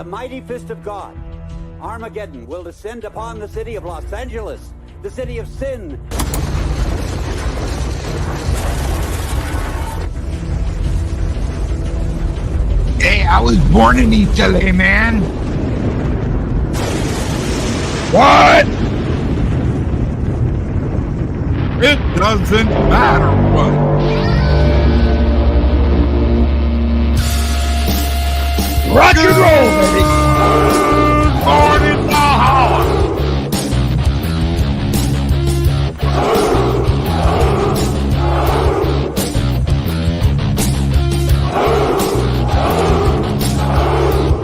mighty fist of God, Armageddon will descend upon the city of Los Angeles, the city of sin. Hey, I was born in Italy, man. What? It doesn't matter what. Rock and roll, baby. Born in Valhalla.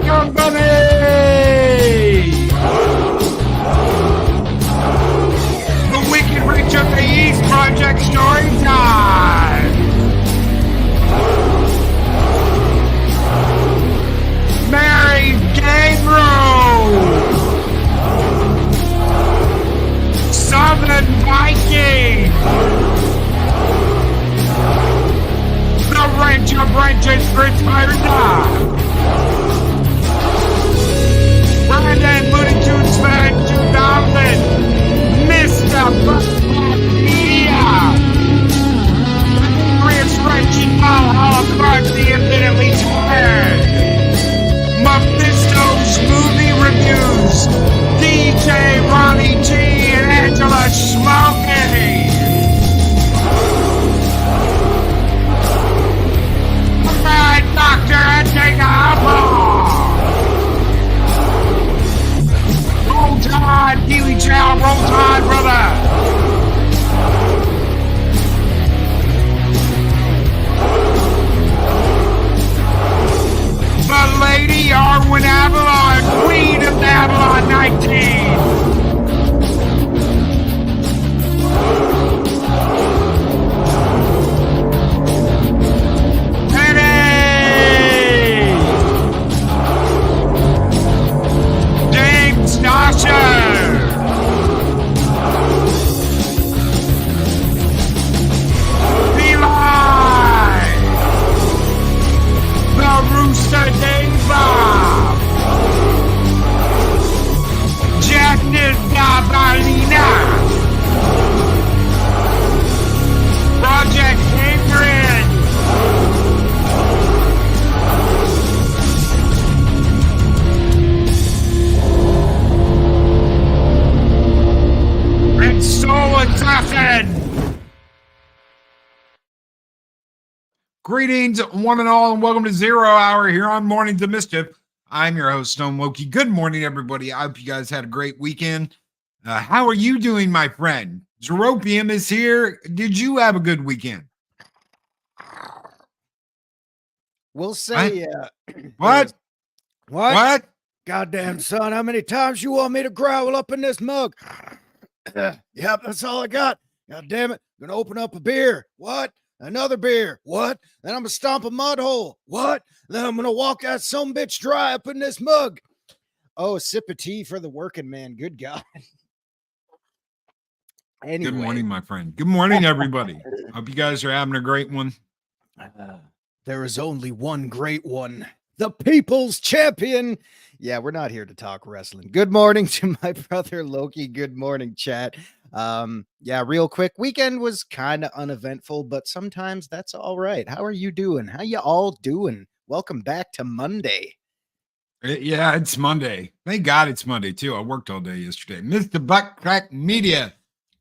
Company. The Wicked Rich of the East Project story time. Mary Gabriel, Southern Viking, the Wrench of Wrenches retired now. Brandon Looney Tunes fan 2000, Mr. Buckman Media, Chris Wrench and Valhalla Clark, the infinitely tired. Mephisto's movie reviews, DJ Ronnie G and Angela Smokey. Alright, Doctor, and take a apple. Roll Tide, Keely Chow, roll Tide, brother. The Lady Arwen Avalon, Queen of Avalon 19. Penny! James Nasher! Eli! The Rooster Dave Bob! Jack Gabalina! Project Adrian! And Soul Assassin! Greetings, one and all, and welcome to Zero Hour here on Mornings of Mischief. I'm your host, Stone Loki. Good morning, everybody. I hope you guys had a great weekend. How are you doing, my friend? Zeropium is here. Did you have a good weekend? We'll say, What? What? Goddamn, son, how many times you want me to growl up in this mug? Yep, that's all I got. God damn it. Gonna open up a beer. What? Another beer. What? Then I'm gonna stomp a mud hole. What? Then I'm gonna walk that some bitch dry up in this mug. Oh, sip of tea for the working man. Good God. Anyway. Good morning, my friend. Good morning, everybody. Hope you guys are having a great one. There is only one great one. The people's champion. Yeah, we're not here to talk wrestling. Good morning to my brother Loki. Good morning, chat. Yeah, real quick. Weekend was kind of uneventful, but sometimes that's all right. How are you doing? How you all doing? Welcome back to Monday. Yeah, it's Monday. Thank God it's Monday, too. I worked all day yesterday. Mr. Buckcrack Media,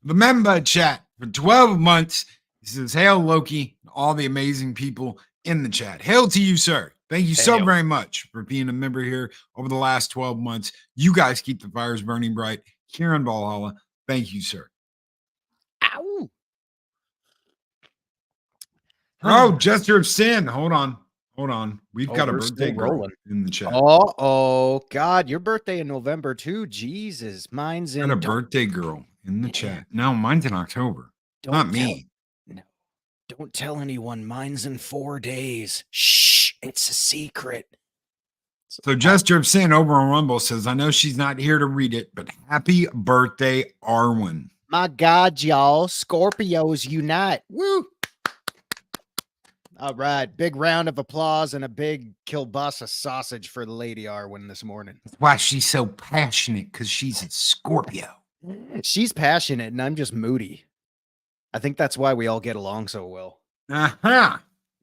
the member chat for 12 months. He says, hail, Loki, all the amazing people in the chat. Hail to you, sir. Thank you so very much for being a member here over the last 12 months. You guys keep the fires burning bright here in Valhalla. Thank you, sir. Ow. Oh, Jester of Sin. Hold on. We've got a birthday girl in the chat. Oh, God. Your birthday in November, too. Jesus. Mine's in... Got a birthday girl in the chat. No, mine's in October. Not me. No. Don't tell anyone. Mine's in 4 days. Shh. It's a secret. So Jester of Sin over on Rumble says, I know she's not here to read it, but happy birthday, Arwen. My God, y'all. Scorpios unite. Woo. All right. Big round of applause and a big kielbasa sausage for the Lady Arwen this morning. That's why she's so passionate, because she's a Scorpio. She's passionate and I'm just moody. I think that's why we all get along so well. Uh-huh.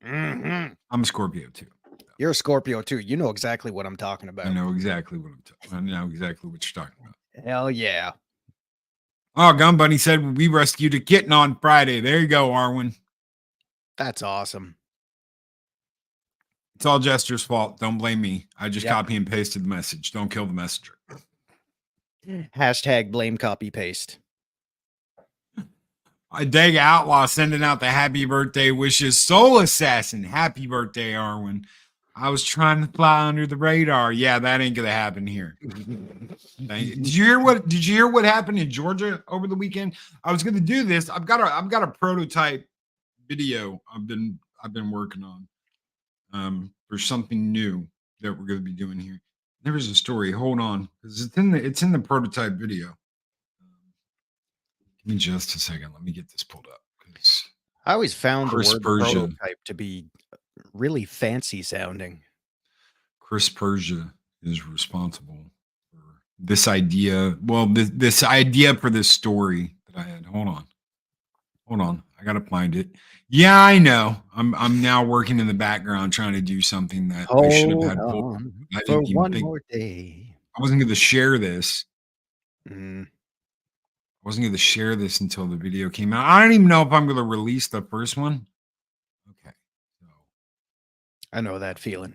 Mm-hmm. I'm a Scorpio too. You're a Scorpio too. You know exactly what I'm talking about. I know exactly what I know exactly what you're talking about. Hell yeah. Oh, Gun Bunny said we rescued a kitten on Friday. There you go, Arwen. That's awesome. It's all Jester's fault. Don't blame me. I just Yep. copy and pasted the message. Don't kill the messenger. Hashtag blame copy paste. I Dag Outlaw sending out the happy birthday wishes. Soul Assassin, happy birthday, Arwen. I was trying to fly under the radar. Yeah, that ain't gonna happen here. Did you hear what happened in Georgia over the weekend? I was gonna do this. I've got a prototype video I've been working on for something new that we're gonna be doing here. There was a story. Hold on, because it's in the prototype video. Give me just a second. Let me get this pulled up. I always found Chris the word Persia. prototype to be really fancy sounding. Chris Persia is responsible for this idea. Well, this idea for this story that I had. Hold on. I gotta find it. Yeah, I know. I'm now working in the background trying to do something that I should have had Hold for one more day. I wasn't going to share this. Mm. I wasn't going to share this until the video came out. I don't even know if I'm going to release the first one. Okay. So I know that feeling.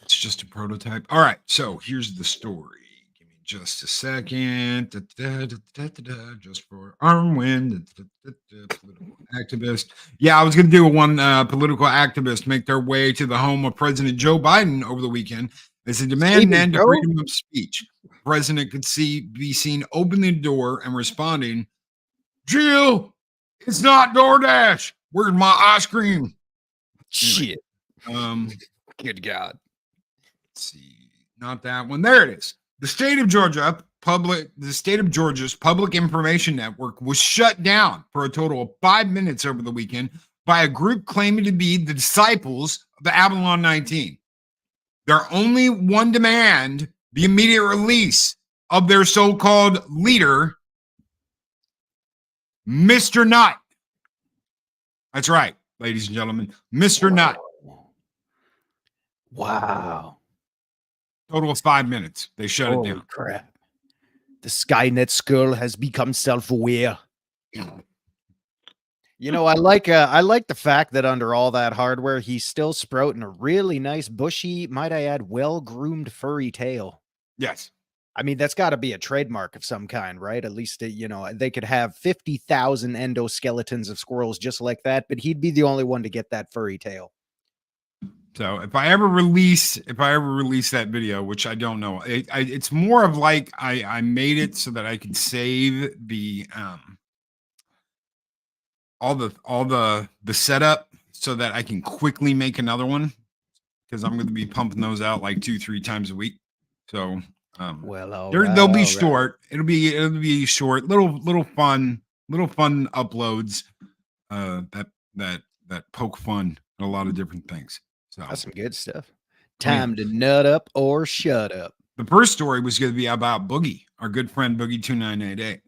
it's just a prototype. All right. So here's the story. Give me just a second. Just for Arwen, political activist. Yeah, I was going to do one political activist make their way to the home of President Joe Biden over the weekend as they demand an end to freedom of speech. The president could be seen opening the door and responding, "Jill, it's not DoorDash. Where's my ice cream?" Shit. Good God. Let's see. Not that one. There it is. The state of Georgia's public information network was shut down for a total of 5 minutes over the weekend by a group claiming to be the disciples of the Avalon 19. Their only one demand, the immediate release of their so-called leader, Mr. Nut. That's right, ladies and gentlemen, Mr. Nut. Wow. Total of 5 minutes. They shut it down. Crap. The Skynet skull has become self-aware. You know, I like the fact that under all that hardware, he's still sprouting a really nice, bushy, might I add, well-groomed furry tail. Yes. I mean, that's got to be a trademark of some kind, right? At least, you know, they could have 50,000 endoskeletons of squirrels just like that, but he'd be the only one to get that furry tail. So if I ever release that video, which I don't know, it's more of like I made it so that I could save the all the setup so that I can quickly make another one, because I'm going to be pumping those out like 2-3 times a week. So they'll be short. It'll be short, little fun uploads that poke fun at a lot of different things. So that's some good stuff. Time to nut up or shut up. The first story was going to be about Boogie, our good friend Boogie 2988.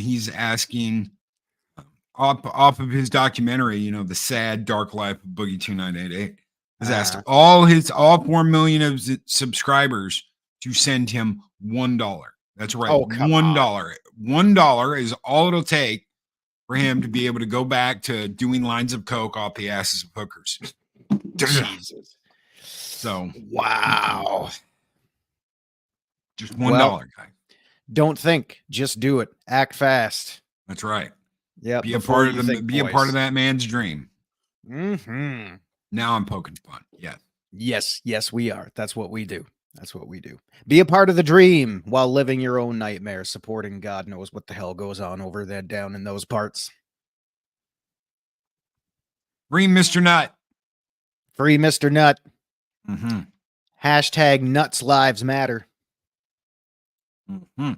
He's asking off of his documentary, you know, The Sad Dark Life of Boogie 2988. Has asked all 4 million of subscribers to send him $1. That's right, $1. $1 is all it'll take for him to be able to go back to doing lines of coke off the asses of hookers. Jesus. So wow. Just $1, guy. Don't think, just do it. Act fast. That's right. Yeah. Be a part of that man's dream. Mm-hmm. Now I'm poking fun. Yeah. Yes, we are. That's what we do. Be a part of the dream while living your own nightmare, supporting God knows what the hell goes on over there down in those parts. Free Mr. Nut. Free Mr. Nut. Mm-hmm. Hashtag nuts lives matter. Mm-hmm.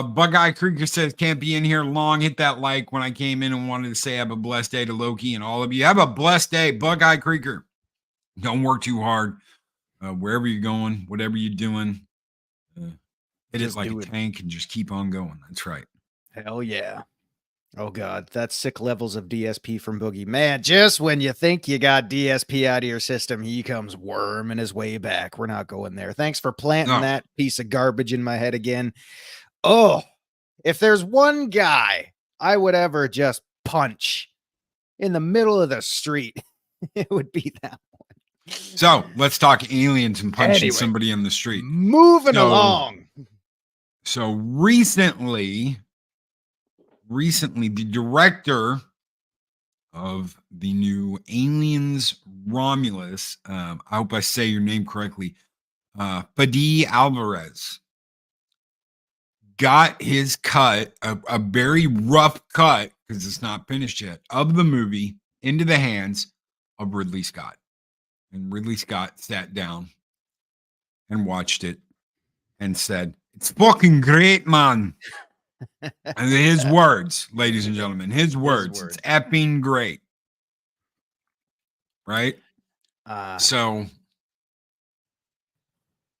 Bug-Eye Creeker says, can't be in here long. Hit that like when I came in and wanted to say have a blessed day to Loki and all of you. Have a blessed day, Bug-Eye Creeker. Don't work too hard. Wherever you're going, whatever you're doing, hit it like a tank and just keep on going. That's right. Hell yeah. Oh, God. That's sick levels of DSP from Boogie. Man, just when you think you got DSP out of your system, he comes worming his way back. We're not going there. Thanks for planting that piece of garbage in my head again. Oh, if there's one guy I would ever just punch in the middle of the street, it would be that one. So let's talk aliens and punching somebody in the street. Moving along. So recently, the director of the new Aliens Romulus, I hope I say your name correctly, Fadi Alvarez, got his cut, a very rough cut, because it's not finished yet, of the movie into the hands of Ridley Scott. And Ridley Scott sat down and watched it and said, "It's fucking great, man." And his words, ladies and gentlemen, his words. It's effing great. Right? So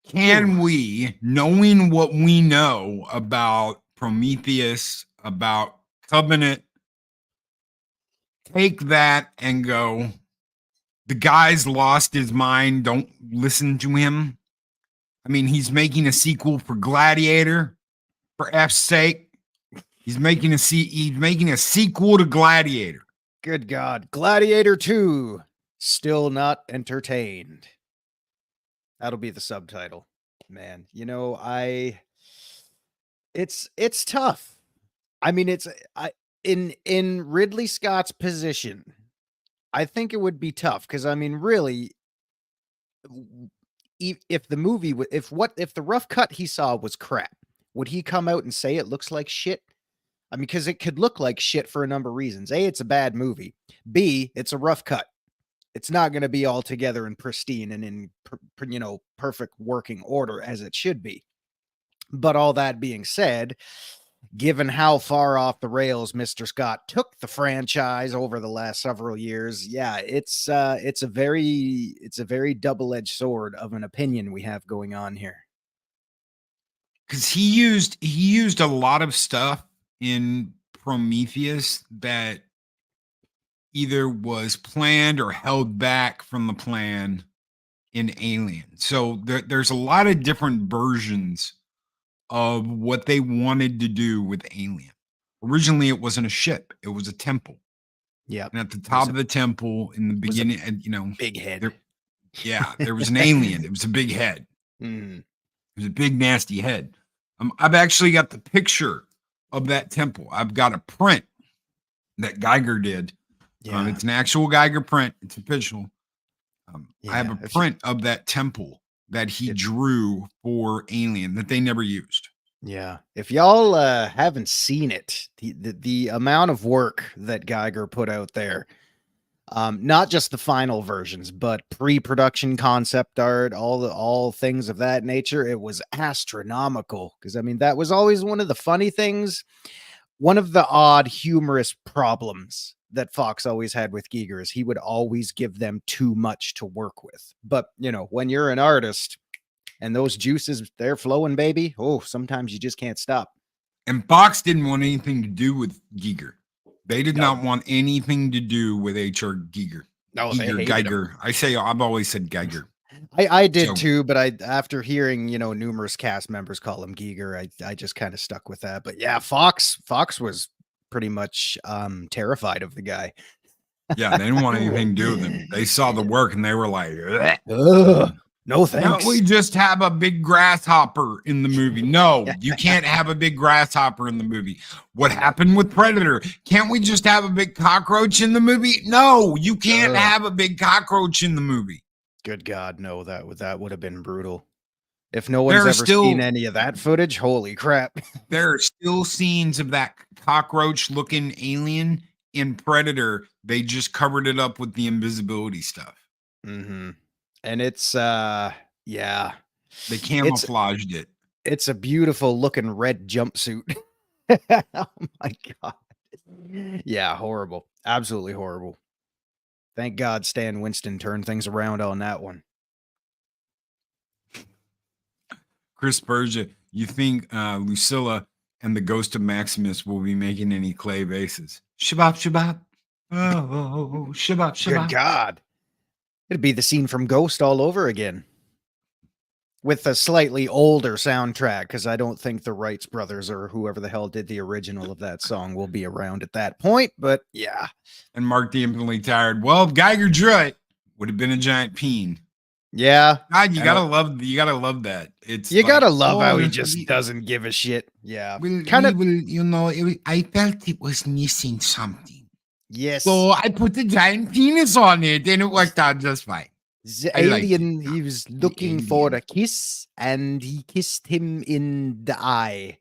can we, knowing what we know about Prometheus, about Covenant, take that and go, the guy's lost his mind, don't listen to him? I mean, he's making a sequel for Gladiator, for F's sake. He's making a sequel to Gladiator. Good God. Gladiator 2, still not entertained. That'll be the subtitle. Man, you know, it's tough. I mean, in Ridley Scott's position, I think it would be tough because, I mean, really, if the movie, if the rough cut he saw was crap, would he come out and say it looks like shit? I mean, because it could look like shit for a number of reasons. A, it's a bad movie. B, it's a rough cut. It's not going to be all together and pristine and in, perfect working order as it should be. But all that being said, given how far off the rails Mr. Scott took the franchise over the last several years, yeah, it's a very double-edged sword of an opinion we have going on here. Because he used a lot of stuff in Prometheus that either was planned or held back from the plan in Alien. So there's a lot of different versions of what they wanted to do with Alien. Originally, it wasn't a ship; it was a temple. Yeah, and at the top of the temple, in the beginning, big head. There was an alien. It was a big head. It was a big, nasty head. I've actually got the picture of that temple. I've got a print that Geiger did. Yeah. It's an actual Geiger print. It's official. I have a print of that temple that he drew for Alien that they never used. Yeah. If y'all haven't seen it, the amount of work that Geiger put out there, not just the final versions, but pre-production concept art, all things of that nature, it was astronomical. Because, I mean, that was always one of the funny things, one of the odd humorous problems that Fox always had with Giger is he would always give them too much to work with. But, when you're an artist and those juices, they're flowing, baby, sometimes you just can't stop. And Fox didn't want anything to do with Giger. They did not want anything to do with H.R. Giger. No, Geiger. I've always said Geiger. I did too, but after hearing, numerous cast members call him Giger, I just kind of stuck with that. But yeah, Fox was pretty much terrified of the guy. Yeah, they didn't want anything to do with him. They saw the work and they were like, no thanks. Can't we just have a big grasshopper in the movie? No, you can't have a big grasshopper in the movie. What happened with Predator? Can't we just have a big cockroach in the movie? No, you can't have a big cockroach in the movie. Good God, no, that would have been brutal. If no one's ever seen any of that footage, holy crap. There are still scenes of that cockroach-looking alien in Predator. They just covered it up with the invisibility stuff. Mm-hmm. And it's, They camouflaged it. It's a beautiful looking red jumpsuit. Oh my god. Yeah, horrible. Absolutely horrible. Thank God Stan Winston turned things around on that one. Chris Berger, you think Lucilla and the Ghost of Maximus will be making any clay vases? Shabbat, shabbat. Oh, shabbat, Good shabbat. God. It'd be the scene from Ghost all over again. With a slightly older soundtrack, because I don't think the Wrights brothers or whoever the hell did the original of that song will be around at that point. But yeah. And Mark the Infinitely Tired. Well, if Geiger drew it, would have been a giant peen. Yeah. God, you gotta love that. It's You like, gotta love how he oh, just doesn't give a shit. Yeah. Kind of, you know, I felt it was missing something. Yes. So I put the giant penis on it and it worked out just fine. The I liked alien, it. he was The looking for alien. a kiss and he kissed him in the eye.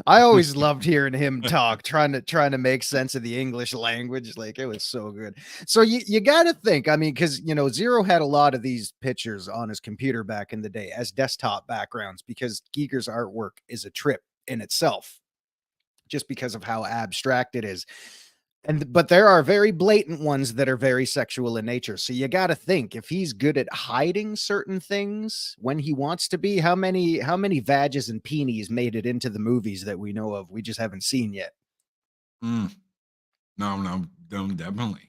I always loved hearing him talk, trying to make sense of the English language. Like, it was so good. So you got to think, I mean, because, you know, Zero had a lot of these pictures on his computer back in the day as desktop backgrounds, because Giger's artwork is a trip in itself, just because of how abstract it is. But there are very blatant ones that are very sexual in nature. So you got to think, if he's good at hiding certain things when he wants to be, how many vages and peenies made it into the movies that we know of? We just haven't seen yet. No, definitely.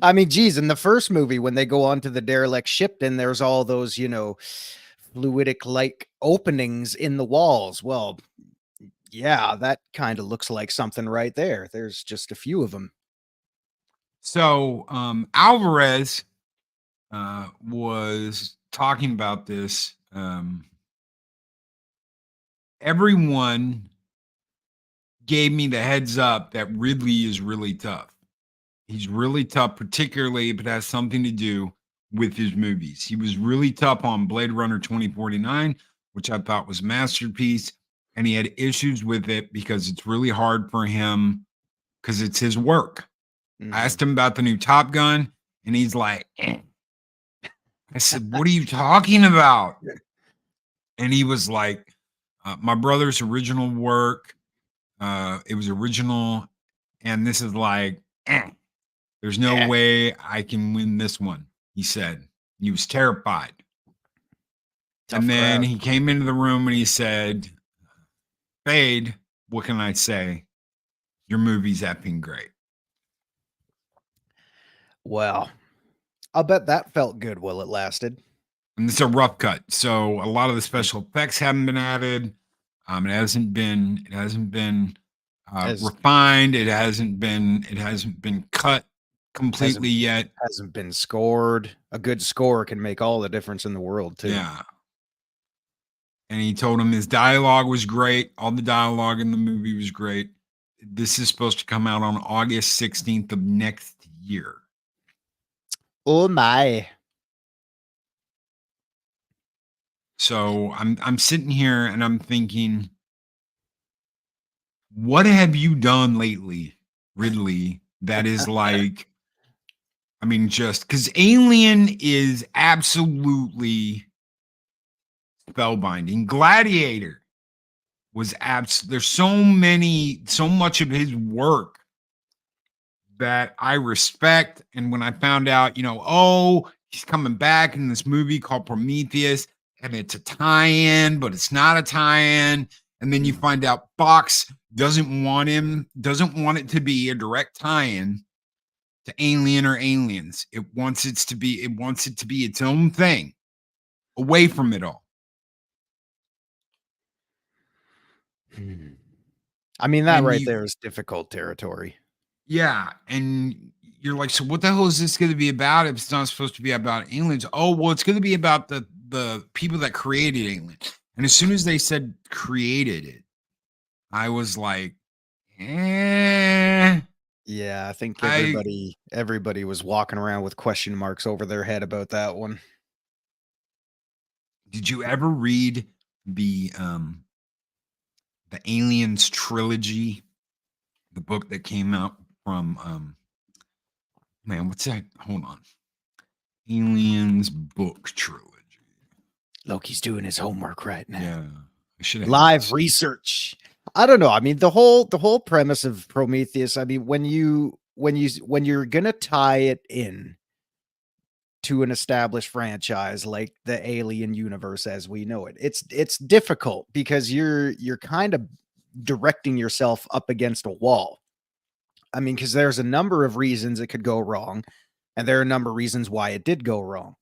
I mean, geez, in the first movie, when they go onto the derelict ship, then there's all those, you know, fluidic like openings in the walls. Well, yeah, that kind of looks like something right there. There's just a few of them. So Alvarez was talking about this. Everyone gave me the heads up that Ridley is really tough. He's really tough, particularly if it has something to do with his movies. He was really tough on Blade Runner 2049, which I thought was a masterpiece. And he had issues with it because it's really hard for him because it's his work. I asked him about the new Top Gun, and he's like, eh. I said, what are you talking about? And he was like, my brother's original work, it was original, and this is like, eh. There's no way I can win this one, he said. He was terrified. Tough and then crowd. he came into the room and he said, Fade, what can I say? Your movie's effing great. Well, I'll bet that felt good while it lasted. And it's a rough cut. So a lot of the special effects haven't been added. It hasn't been refined. It hasn't been cut completely yet. Hasn't been scored. A good score can make all the difference in the world, too. Yeah. And he told him his dialogue was great. All the dialogue in the movie was great. This is supposed to come out on August 16th of next year. Oh my. So I'm sitting here and I'm thinking, what have you done lately, Ridley, that is like, I mean, just because Alien is absolutely spellbinding. Gladiator was there's so much of his work that I respect. And when I found out, you know, oh, he's coming back in this movie called Prometheus, and it's a tie-in, but it's not a tie-in. And then you find out Fox doesn't want it to be a direct tie-in to Alien or Aliens. It wants it to be its own thing, away from it all. I mean, that right there is difficult territory. Yeah. And you're like, so what the hell is this going to be about if it's not supposed to be about aliens? Oh, well, it's going to be about the people that created aliens. And as soon as they said created it, I was like, eh. Yeah, I think everybody was walking around with question marks over their head about that one. Did you ever read the Aliens trilogy, the book that came out from man, what's that? Hold on. Aliens book trilogy. Loki's doing his homework right now. Yeah. I should have Live research. I don't know. I mean, the whole premise of Prometheus, I mean, when you're gonna tie it in to an established franchise like the Alien universe as we know it, it's difficult because you're kind of directing yourself up against a wall. I mean, because there's a number of reasons it could go wrong, and there are a number of reasons why it did go wrong.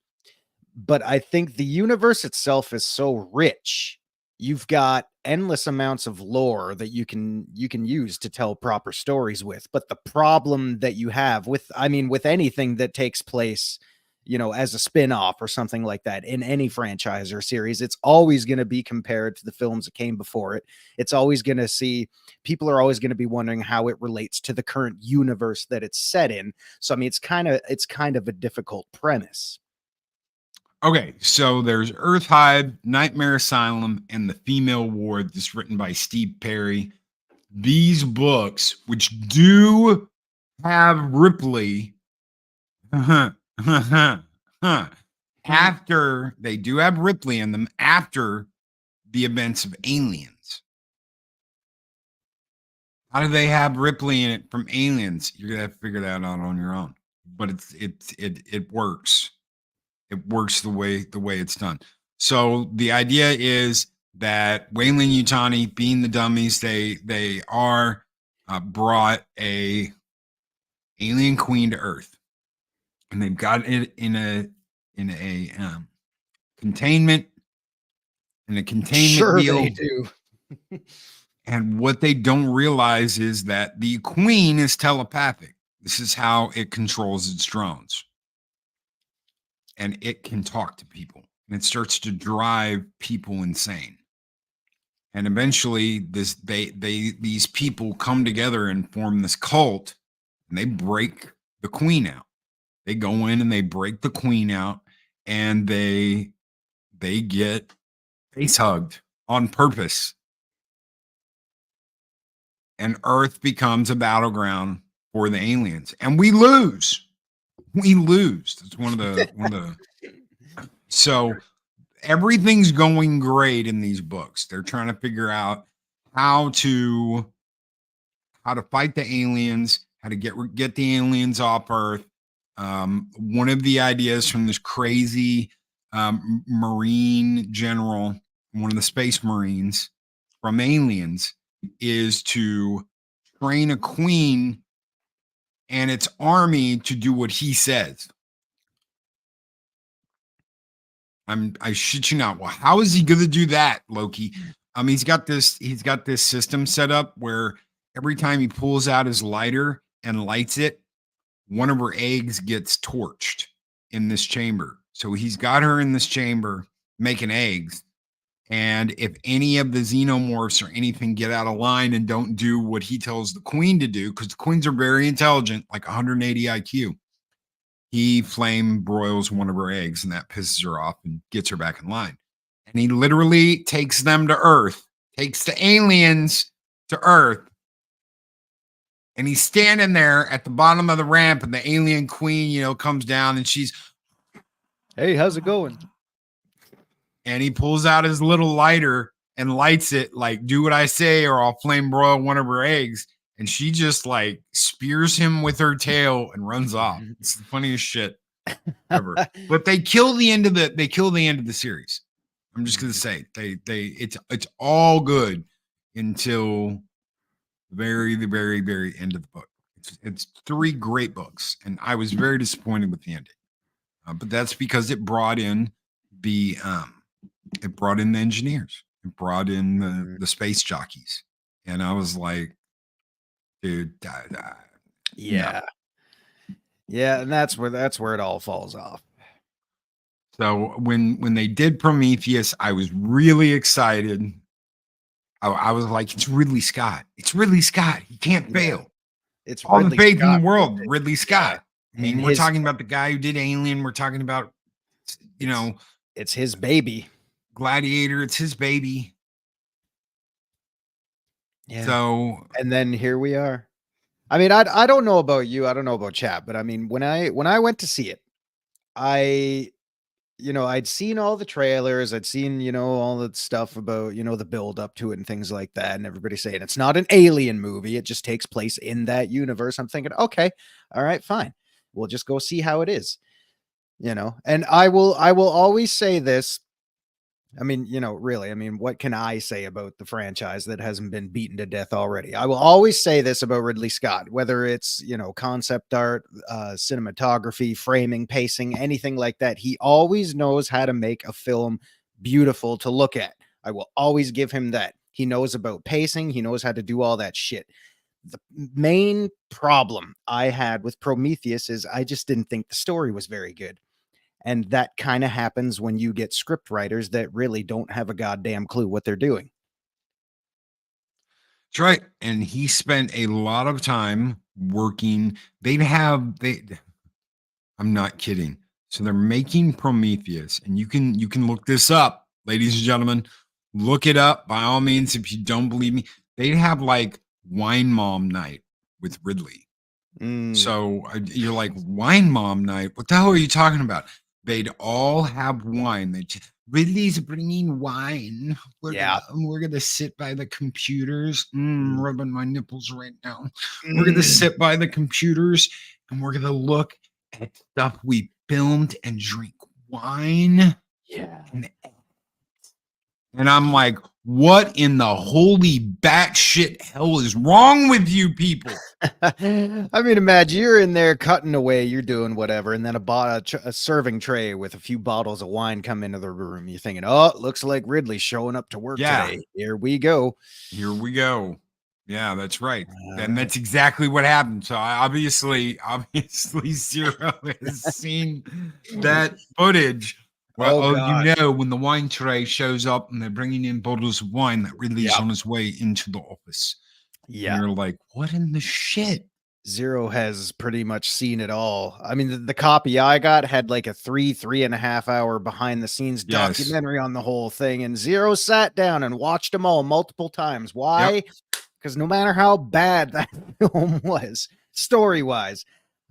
But I think the universe itself is so rich. You've got endless amounts of lore that you can use to tell proper stories with. But the problem that you have with, I mean, with anything that takes place, you know, as a spin-off or something like that in any franchise or series, it's always going to be compared to the films that came before it. It's always going to see, people are always going to be wondering how it relates to the current universe that it's set in. So I mean, it's kind of a difficult premise. Okay, so there's Earth Hive, Nightmare Asylum, and The Female Ward. This is written by Steve Perry. These books, which do have Ripley, after they do have Ripley in them after the events of Aliens. How do they have Ripley in it from Aliens? You're gonna have to figure that out on your own. But it works. It works the way it's done. So the idea is that Weyland Yutani, being the dummies they are, brought a alien queen to Earth, and they've got it in a containment Sure deal. they do. And what they don't realize is that the queen is telepathic. This is how it controls its drones. And it can talk to people, and it starts to drive people insane. And eventually these people come together and form this cult, and they break the queen out. They go in and they break the queen out, and they get face hugged on purpose. And Earth becomes a battleground for the aliens, and we lose. It's one of the so everything's going great in these books. They're trying to figure out how to fight the aliens, how to get the aliens off Earth. One of the ideas from this crazy Marine general, one of the Space Marines from Aliens, is to train a queen and its army to do what he says. I shit you not. Well, how is he gonna do that, Loki? He's got this system set up where every time he pulls out his lighter and lights it, one of her eggs gets torched in this chamber. So he's got her in this chamber making eggs. And if any of the xenomorphs or anything get out of line and don't do what he tells the queen to do, because the queens are very intelligent, like 180 IQ, he flame broils one of her eggs, and that pisses her off and gets her back in line. And he literally takes them to Earth, takes the aliens to Earth. And he's standing there at the bottom of the ramp, and the alien queen, comes down, and she's, "Hey, how's it going?" And he pulls out his little lighter and lights it, like, "Do what I say or I'll flame broil one of her eggs." And she just like spears him with her tail and runs off. It's the funniest shit ever. But they kill the end of the series. I'm just gonna say it's all good until the very, very end of the book. It's 3 great books, and I was very disappointed with the ending. But that's because it brought in the engineers, it brought in the space jockeys, and I was like, dude, yeah, no. Yeah, and that's where it all falls off. So when they did Prometheus, I was really excited. I was like, it's Ridley Scott. It's Ridley Scott. He can't fail. It's all Ridley the faith Scott. in the world. Ridley Scott. Yeah. I mean, we're talking about the guy who did Alien. We're talking about, it's his baby. Gladiator. It's his baby. Yeah. So, and then here we are. I mean, I don't know about you. I don't know about chat, but I mean, when I went to see it, I I'd seen all the trailers. I'd seen, all the stuff about, the build up to it and things like that. And everybody saying it's not an alien movie. It just takes place in that universe. I'm thinking, okay, all right, fine. We'll just go see how it is. And I will always say this. I mean, really, what can I say about the franchise that hasn't been beaten to death already? I will always say this about Ridley Scott, whether it's, concept art, cinematography, framing, pacing, anything like that. He always knows how to make a film beautiful to look at. I will always give him that. He knows about pacing. He knows how to do all that shit. The main problem I had with Prometheus is I just didn't think the story was very good. And that kind of happens when you get script writers that really don't have a goddamn clue what they're doing. That's right. And he spent a lot of time working. I'm not kidding. So they're making Prometheus, and you can look this up, ladies and gentlemen. Look it up by all means. If you don't believe me, they'd have like Wine Mom Night with Ridley. So you're like, Wine Mom Night? What the hell are you talking about? They'd all have wine. Ridley's bringing wine. We're gonna sit by the computers. Rubbing my nipples right now. We're gonna sit by the computers and we're gonna look at stuff we filmed and drink wine. Yeah. And I'm like, what in the holy batshit hell is wrong with you people? I mean, imagine you're in there cutting away, you're doing whatever, and then a serving tray with a few bottles of wine come into the room. You're thinking, oh, it looks like Ridley's showing up to work today. Here we go. Here we go. Yeah, that's right. And that's exactly what happened. So obviously Zero has seen that footage. Well, when the wine tray shows up and they're bringing in bottles of wine, that Ridley's on his way into the office. Yeah. And you're like, what in the shit? Zero has pretty much seen it all. I mean, the copy I got had like a 3.5 hour behind the scenes documentary on the whole thing. And Zero sat down and watched them all multiple times. Why? Because no matter how bad that film was, story wise,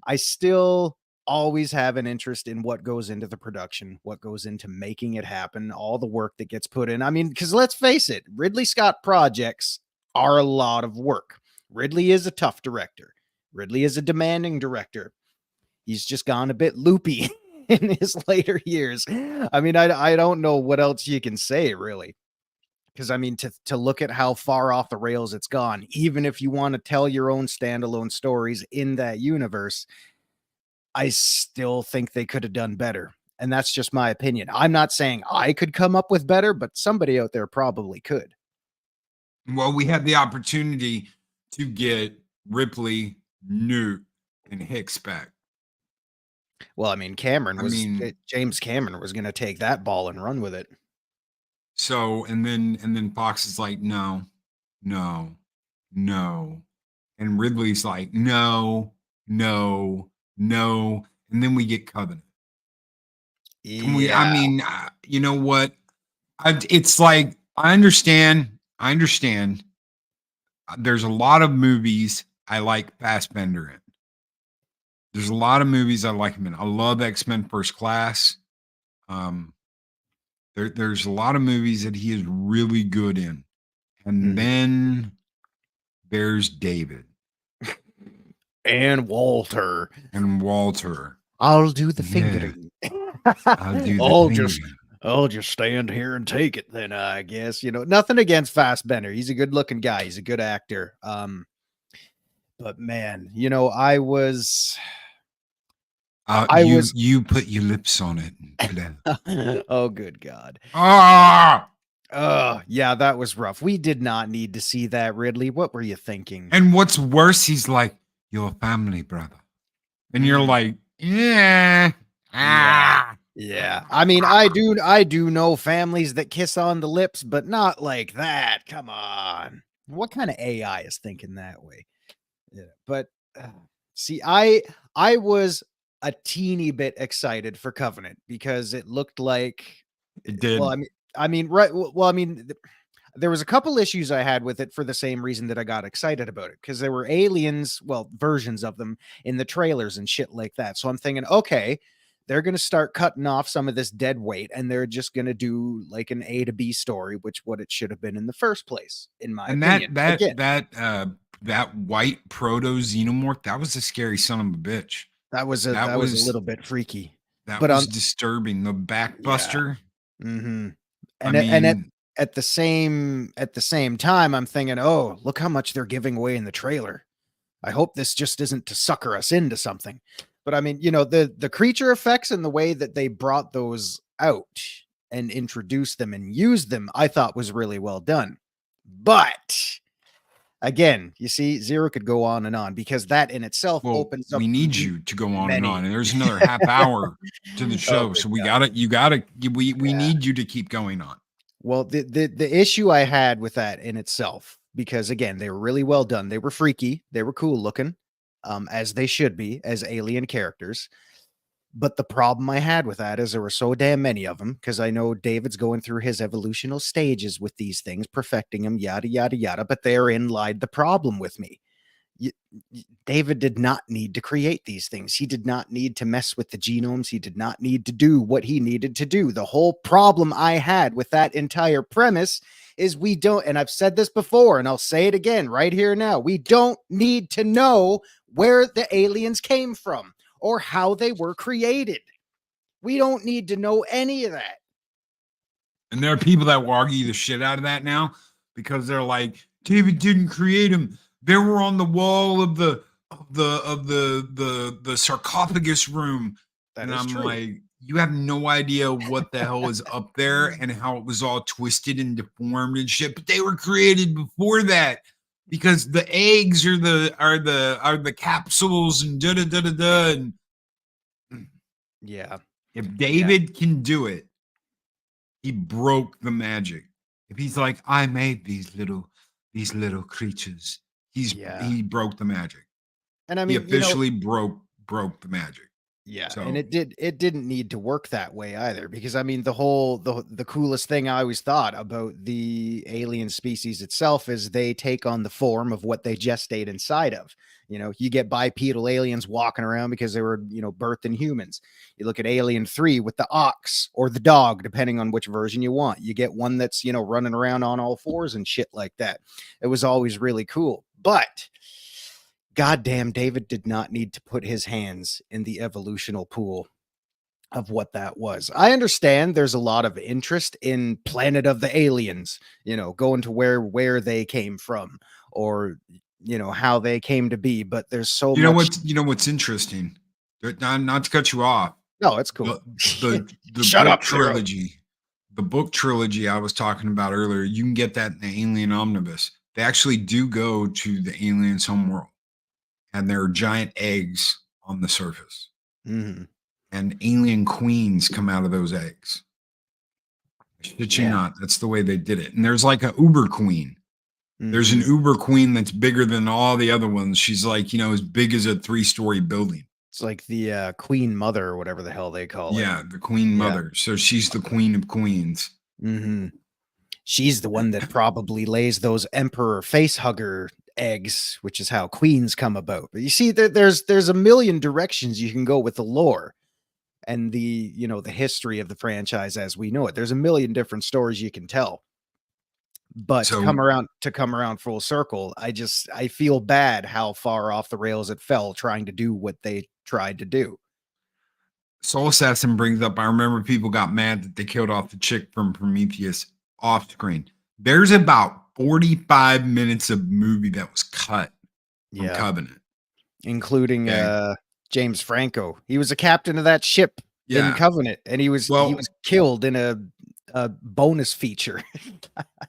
I still always have an interest in what goes into the production, what goes into making it happen, all the work that gets put in. I mean, because let's face it, Ridley Scott projects are a lot of work. Ridley is a tough director. Ridley is a demanding director. He's just gone a bit loopy in his later years. I mean, I don't know what else you can say, really. Because, I mean, to look at how far off the rails it's gone, even if you want to tell your own standalone stories in that universe, I still think they could have done better. And that's just my opinion. I'm not saying I could come up with better, but somebody out there probably could. Well, we had the opportunity to get Ripley, Newt, and Hicks back. Well, I mean, James Cameron was going to take that ball and run with it. So, and then Fox is like, no. And Ridley's like, no. And then we get Covenant. You know what? It's like, I understand. There's a lot of movies I like Fassbender in. There's a lot of movies I like him in. I love X-Men First Class. There's a lot of movies that he is really good in. And then there's David. And Walter. I'll do the fingering. I'll just stand here and take it then, I guess. Nothing against Fassbender. He's a good looking guy. He's a good actor. But man, I was... you put your lips on it. Oh, good God. Yeah, that was rough. We did not need to see that, Ridley. What were you thinking? And what's worse, he's like, you're a family brother. And you're like, yeah. I mean, I do know families that kiss on the lips, but not like that. Come on. What kind of AI is thinking that way? Yeah, but see, I was a teeny bit excited for Covenant because it looked like it did. Well, I mean, there was a couple issues I had with it for the same reason that I got excited about it, because there were aliens, versions of them in the trailers and shit like that. So I'm thinking, okay, they're going to start cutting off some of this dead weight, and they're just going to do like an A to B story, which what it should have been in the first place, in my And opinion. that white proto xenomorph, that was a scary son of a bitch. That was a little bit freaky. That But was disturbing. The backbuster. Mm-hmm. I And mean, at the same time, I'm thinking, oh, look how much they're giving away in the trailer. I hope this just isn't to sucker us into something. But I mean, the creature effects and the way that they brought those out and introduced them and used them, I thought was really well done. But again, you see, Zero could go on and on, because that in itself opens up. we need you to go on and on, and there's another half hour to the show, Oh, so we Yeah. need you to keep going on. Well, the issue I had with that in itself, because again, they were really well done. They were freaky. They were cool looking, as they should be as alien characters. But the problem I had with that is there were so damn many of them, because I know David's going through his evolutional stages with these things, perfecting them, yada, yada, yada. But therein lied the problem with me. David did not need to create these things. He did not need to mess with the genomes. He did not need to do what he needed to do. The whole problem I had with that entire premise is we don't, and I've said this before, and I'll say it again right here now, we don't need to know where the aliens came from or how they were created. We don't need to know any of that. And there are people that will argue the shit out of that now, because they're like, David didn't create them. They were on the wall of the sarcophagus room. That and is I'm true. like, you have no idea what the hell is up there and how it was all twisted and deformed and shit. But they were created before that, because the eggs are the capsules and da da da da da. And Yeah. if David can do it, he broke the magic. If he's like, I made these little creatures, he broke the magic. And I He mean, officially broke the magic. yeah, So- and it didn't need to work that way either, because I mean the coolest thing I always thought about the alien species itself is they take on the form of what they gestate inside of. You get bipedal aliens walking around because they were, birthed in humans. You look at Alien 3 with the ox or the dog, depending on which version you want. You get one that's, running around on all fours and shit like that. It was always really cool. But goddamn, David did not need to put his hands in the evolutional pool of what that was. I understand there's a lot of interest in Planet of the Aliens, going to where they came from, or how they came to be, but there's so much. What's interesting? Not to cut you off. No, it's cool. The Shut book up, Zero. trilogy. The book trilogy I was talking about earlier, you can get that in the Alien Omnibus. They actually do go to the aliens' homeworld, and there are giant eggs on the surface. Mm-hmm. And alien queens come out of those eggs. Shit you not. That's the way they did it. And there's like a uber queen. There's an uber queen that's bigger than all the other ones. She's like, as big as a 3-story building. It's like the Queen Mother or whatever the hell they call it. Yeah, the Queen Mother. So she's the queen of queens. Mm-hmm. She's the one that probably lays those emperor face hugger eggs, which is how queens come about. But you see, there's a million directions you can go with the lore and the the history of the franchise as we know it. There's a million different stories you can tell. But to come around full circle, I feel bad how far off the rails it fell trying to do what they tried to do. Soul Assassin brings up, I remember people got mad that they killed off the chick from Prometheus off screen. There's about 45 minutes of movie that was cut from Covenant. Including James Franco. He was a captain of that ship in Covenant, and he was killed in a bonus feature.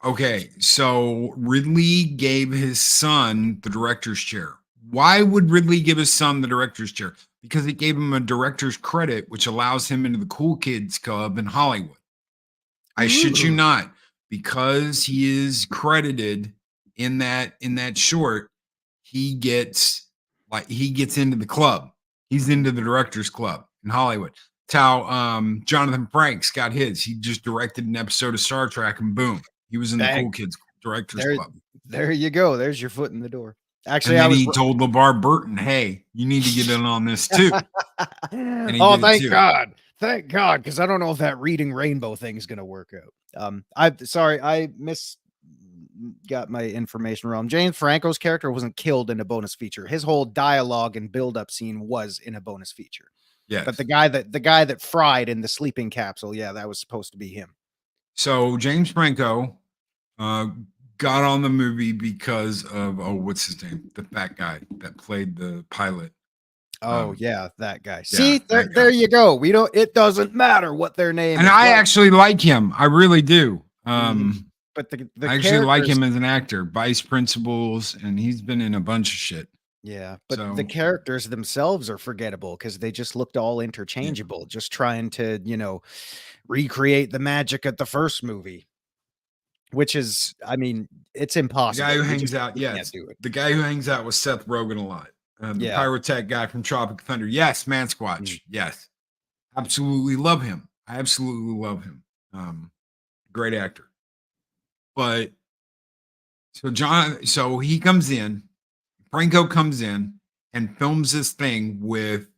Okay, so Ridley gave his son the director's chair. Why would Ridley give his son the director's chair? Because it gave him a director's credit, which allows him into the cool kids club in Hollywood. I shit you not, because he is credited in that short, he gets into the club. He's into the director's club in Hollywood. It's how Jonathan Frakes got his. He just directed an episode of Star Trek, and boom, he was in the cool kids director's club. There you go. There's your foot in the door. Actually, And I then was. he told LeVar Burton, "Hey, you need to get in on this too." And he Oh, did it thank too. God. Thank God, because I don't know if that reading rainbow thing is gonna work out. I got my information wrong. James Franco's character wasn't killed in a bonus feature. His whole dialogue and build-up scene was in a bonus feature. Yes. But the guy that fried in the sleeping capsule, yeah, that was supposed to be him. So James Franco got on the movie because of what's his name? The fat guy that played the pilot. Oh, yeah, that guy. Yeah, See, there, that guy. there you go. It doesn't matter what their name And is. I but- actually like him. I really do. but the I actually like characters- him as an actor. Vice Principals, and he's been in a bunch of shit. Yeah, but So- the characters themselves are forgettable because they just looked all interchangeable, just trying to, recreate the magic of the first movie. Which is, I mean, it's The impossible. guy who You hangs just- out, you can't yes, do it. the guy who hangs out with Seth Rogen a lot. The Yeah. pyrotech guy from Tropic Thunder. Yes, Man Squatch. Yes. Absolutely love him. I absolutely love him. Great actor. But so he comes in, Franco comes in and films this thing with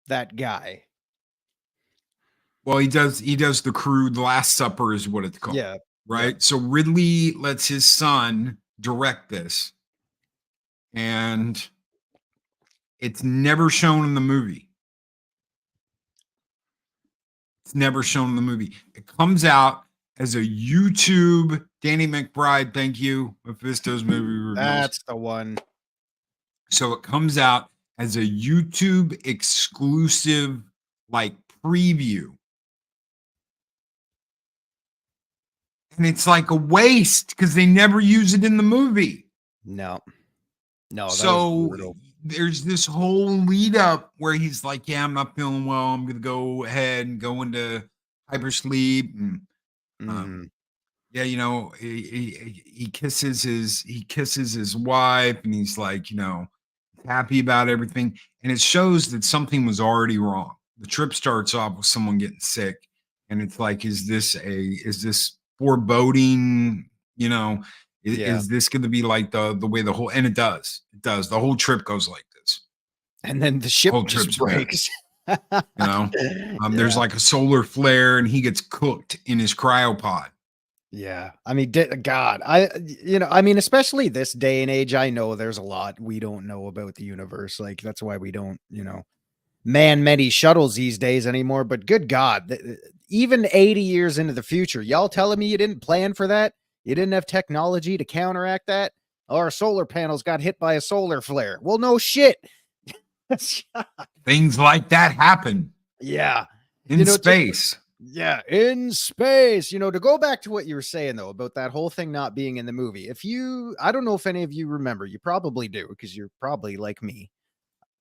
That guy. well, he does the crew, the Last Supper is what it's called. Yeah. Right. So Ridley lets his son direct this. And it's never shown in the movie. It's never shown in the movie. It comes out as a YouTube Danny McBride, thank you, Mephisto's movie reviews. That's the one. So it comes out as a YouTube exclusive like preview. And it's like a waste because they never use it in the movie. No. That was So brutal. there's this whole lead up where he's like, yeah, I'm not feeling well. I'm going to go ahead and go into hypersleep. And yeah, he kisses his wife and he's like, happy about everything. And it shows that something was already wrong. The trip starts off with someone getting sick. And it's like, is this foreboding, is this going to be like the way the whole, and it does, the whole trip goes like this. And then the ship Whole just trip's bad. breaks. There's like a solar flare and he gets cooked in his cryopod. Yeah. I mean, God, especially this day and age, I know there's a lot we don't know about the universe. Like, that's why we don't, man many shuttles these days anymore. But good God, even 80 years into the future, y'all telling me you didn't plan for that? You didn't have technology to counteract that? Our solar panels got hit by a solar flare. Well, no shit. Things like that happen. Yeah. In space. Yeah, in space. To go back to what you were saying, though, about that whole thing not being in the movie. I don't know if any of you remember, you probably do, because you're probably like me.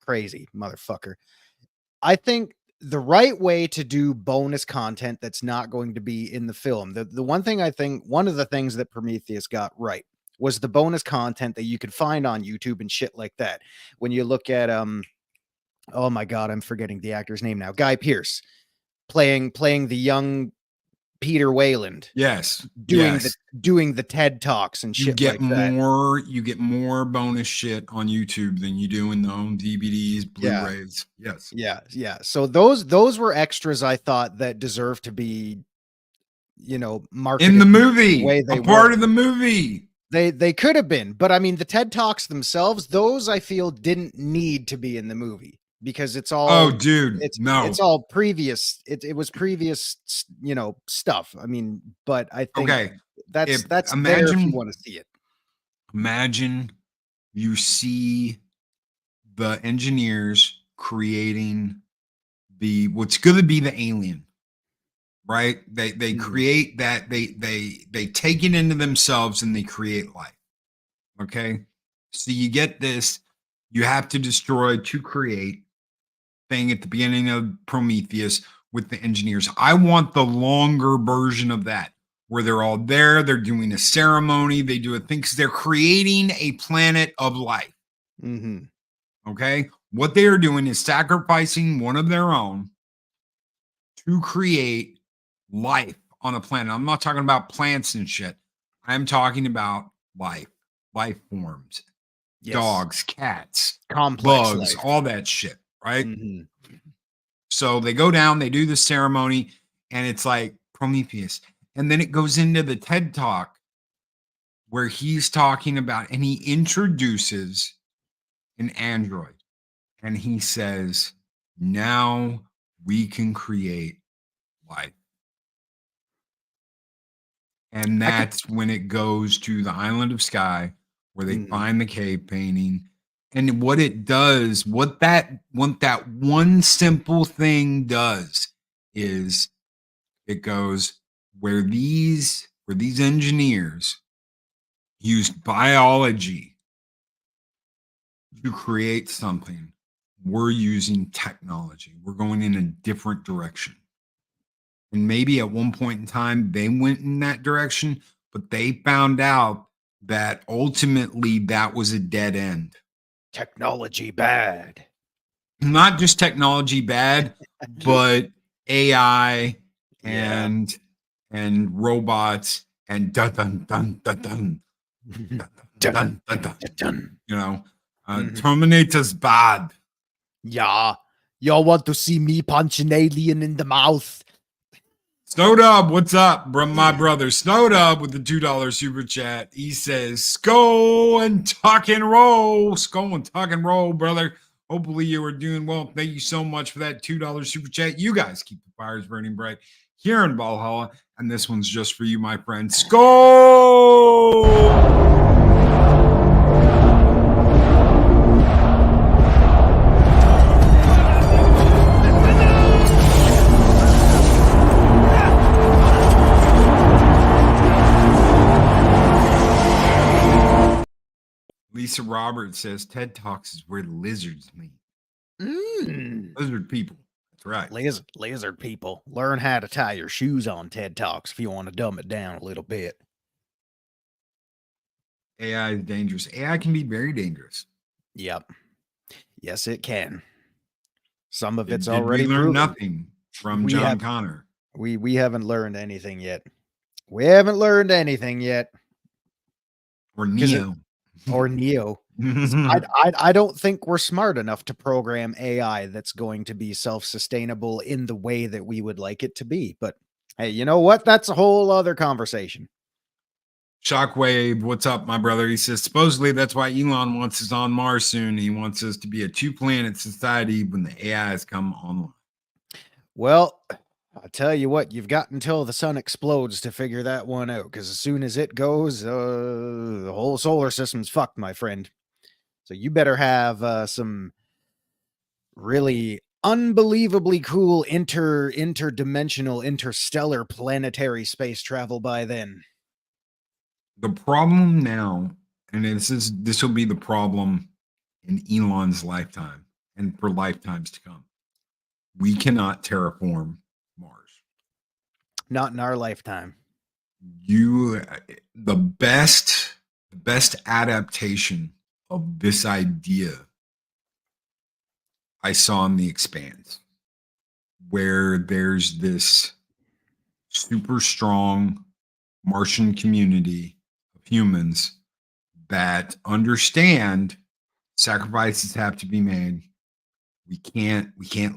Crazy motherfucker. I think the right way to do bonus content that's not going to be in the film, the one thing I think, one of the things that Prometheus got right was the bonus content that you could find on YouTube and shit like that. When you look at, oh my God, I'm forgetting the actor's name now. Guy Pearce playing the young Peter Wayland. Yes. Doing the TED Talks and shit like that. You get more bonus shit on YouTube than you do in the own DVDs, Blu-rays. Yes. Yeah. So those were extras I thought that deserved to be, marketed in the movie, the way they part were. of the movie. They could have been, but I mean, the TED Talks themselves, those I feel didn't need to be in the movie because it's all. Oh, dude, it's all previous. It was previous, stuff. I mean, but I think that's there if you want to see it. Imagine you see the engineers creating what's going to be the alien. Right? They create that, they take it into themselves and they create life. Okay. So you get this, you have to destroy to create thing at the beginning of Prometheus with the engineers. I want the longer version of that where they're all there, they're doing a ceremony, they do a thing because they're creating a planet of life. Okay. What they are doing is sacrificing one of their own to create life on a planet. I'm not talking about plants and shit. I'm talking about life forms, Yes. dogs, cats, Complex bugs, life. all that shit, right? Mhm. So they go down, they do the ceremony, and it's like Prometheus. And then it goes into the TED Talk where he's talking about, and he introduces an android. And he says, now we can create life. And that's when it goes to the island of Skye where they find the cave painting. And what it does, what that one simple thing does is it goes where these engineers used biology to create something, we're using technology. We're going in a different direction. And maybe at one point in time they went in that direction, but they found out that ultimately that was a dead end. Technology bad. Not just technology bad, but AI and robots and dun dun dun dun dun dun dun dun dun. You know, Terminator's bad. Yeah. Y'all want to see me punch an alien in the mouth? Snowdub, what's up, bro? My brother Snowdub with the $2 super chat. He says, "Skull and tuck and roll, skull and tuck and roll, brother." Hopefully you are doing well. Thank you so much for that $2 super chat. You guys keep the fires burning bright here in Valhalla, and this one's just for you, my friend. Skull. Lisa Roberts says TED Talks is where lizards meet. Lizard people. That's right. Lizard people. Learn how to tie your shoes on TED Talks if you want to dumb it down a little bit. AI is dangerous. AI can be very dangerous. Yep. Yes, it can. Some of it's Did already we learn proven. nothing from John Connor? We haven't learned anything yet. We haven't learned anything yet. Or Neo. Or Neo. I don't think we're smart enough to program AI that's going to be self-sustainable in the way that we would like it to be. But hey, you know what? That's a whole other conversation. Shockwave, what's up, my brother? He says, supposedly that's why Elon wants us on Mars soon. He wants us to be a 2-planet society when the AIs come online. Well, I'll tell you what, you've got until the sun explodes to figure that one out, because as soon as it goes, the whole solar system's fucked, my friend. So you better have some really unbelievably cool interdimensional, interstellar, planetary space travel by then. The problem now, and this will be the problem in Elon's lifetime and for lifetimes to come. We cannot terraform Mars. Not in our lifetime. The best adaptation of this idea I saw in The Expanse, where there's this super strong Martian community of humans that understand sacrifices have to be made. We can't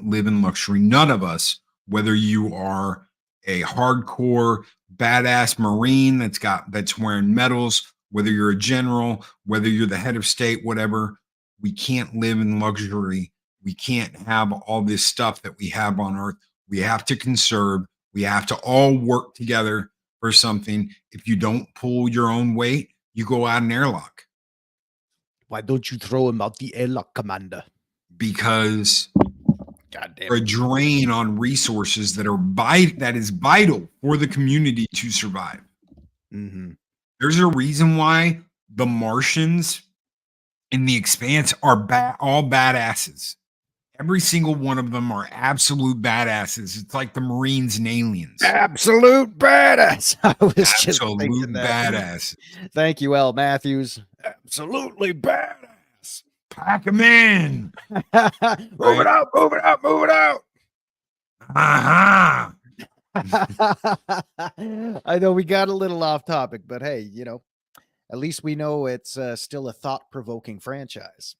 live in luxury. None of us, whether you are a hardcore badass Marine that's wearing medals, whether you're a general, whether you're the head of state, whatever, we can't live in luxury. We can't have all this stuff that we have on Earth. We have to conserve. We have to all work together for something. If you don't pull your own weight, you go out an airlock. Why don't you throw him out the airlock, Commander? Because goddamn, a drain on resources that is vital for the community to survive. There's a reason why the Martians in The Expanse are all badasses. Every single one of them are absolute badasses. It's like the Marines and aliens. Absolute badass. I was just thinking that. Badass. Thank you, L. Matthews. Absolutely badass. Pack them in. Move it out, move it out, move it out. I know we got a little off topic, but hey, At least we know it's still a thought-provoking franchise.